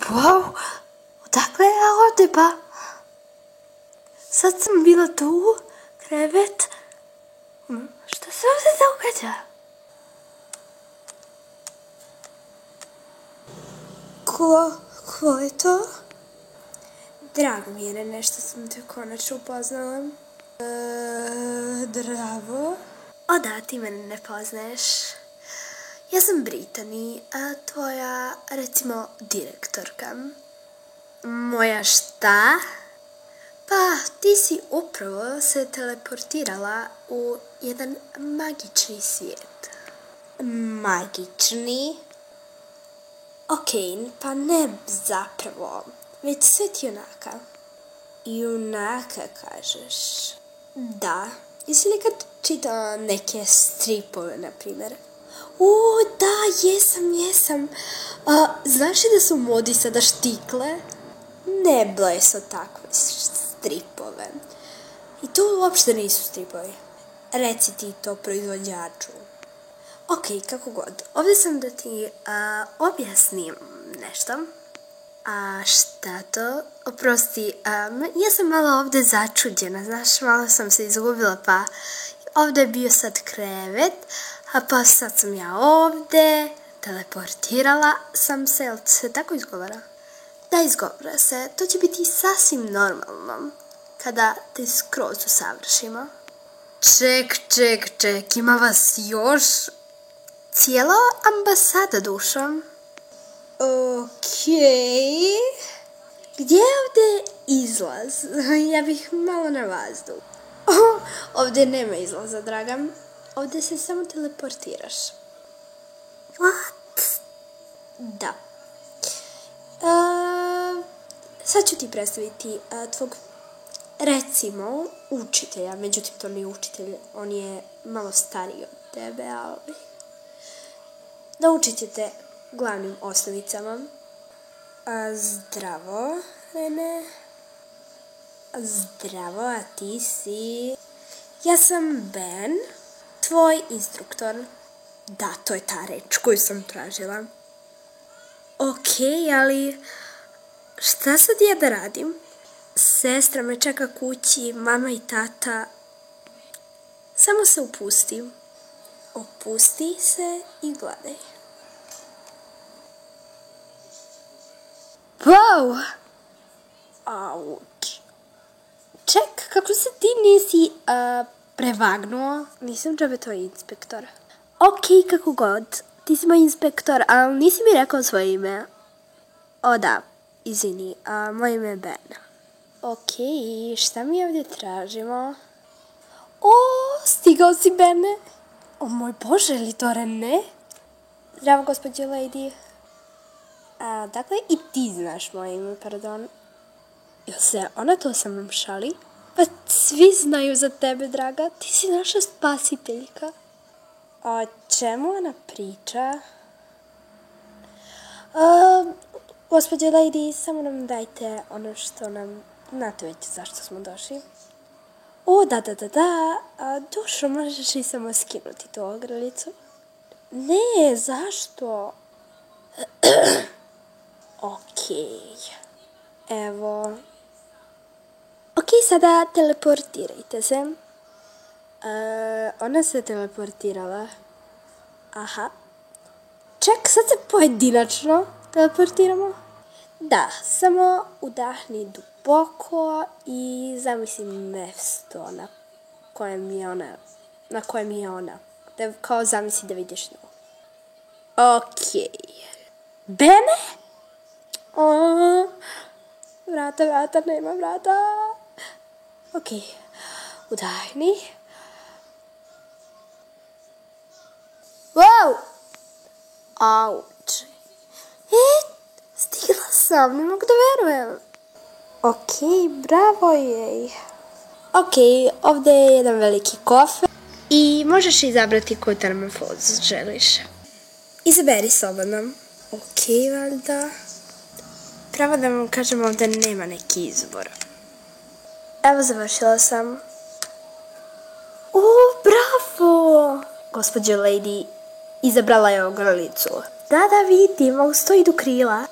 Wow, odakle je ovdje pa? Sad sam bila tu, krevet. Šta se ovdje događa? Ko je to? Drago mi je, nešto sam te konačno upoznala. Zdravo. O da, ti mene ne poznaješ. Ja sam Britani, a tvoja, recimo, direktorka. Moja šta? Pa, ti si upravo se teleportirala u jedan magični svijet. Magični? Okej, pa ne zapravo, već svet junaka. Junaka, kažeš? Da. Jesi li kad čitala neke stripove, na primjer? Da, jesam. Znaš li da su u modi sada štikle? Ne bleso takve stripove. I to uopšte nisu stripovi. Reci ti to proizvođaču. Okej, kako god. Ovdje sam da ti objasnim nešto. A šta to? Oprosti, ja sam malo ovdje začuđena, znaš, malo sam se izgubila, pa ovdje je bio sad krevet, a pa sad sam ja ovdje, teleportirala sam se, jel se tako izgovara? Da, izgovara se, to će biti sasvim normalno, kada te skroz usavršimo. Ček, ima vas još? Cijela ambasada, dušom. Okej. Gdje je ovdje izlaz? Ja bih malo na vazduh. Ovdje nema izlaza, draga. Ovdje se samo teleportiraš. What? Da. Sad ću ti predstaviti tvog, recimo, učitelja. Međutim, to nije učitelj, on je malo stariji od tebe, ali naučit ćete glavnim osnovicama. Zdravo, Rene. Zdravo, a ti si? Ja sam Ben, tvoj instruktor. Da, to je ta reč koju sam tražila. Okej, ali šta sad ja da radim? Sestra me čeka kući, mama i tata. Samo se opusti. Opusti se i gledaj. Wow! Auč. Ček, kako se ti nisi prevagnuo? Nisam džabe tvoj inspektor. Okej, kako god. Ti si moj inspektor, ali nisi mi rekao svoje ime. O da, izvini, moje ime je Ben. Okej, šta mi ovdje tražimo? O, stigao si, Bene. O moj Bože, li to Rene? Zdravo, gospođo Lady. Dakle, i ti znaš moje ime, pardon. Jel se ona to sa mnom šali? Pa svi znaju za tebe, draga. Ti si naša spasiteljka. O čemu ona priča? Gospođo Lady, samo nam dajte ono što nam... Znate već zašto smo došli. O, da. Dušo, možeš i samo skinuti tu ogrlicu? Ne, zašto? Okej. Evo. Okej, sada teleportirajte se. Ona se teleportirala. Aha. Ček, sad se pojedinačno teleportiramo. Da, samo udahni duboko i zamisli mjesto na kojem je ona. Kao zamisli da vidiš nju. Okej. Bene? Vrata, nema vrata. Okej, udahni. Wow! Auč. Stigla sam, ne mogu da verujem. Okej, bravo jej. Okej, ovdje je jedan veliki kofer i možeš izabrati koju termofozu želiš. Izaberi slobodno. Okej, valjda. Pravo da vam kažem, ovdje nema neki izbor. Evo, završila sam. O, bravo! Gospođo Lady, izabrala je ogrlicu. Da, vidim, ovo stoji do krila.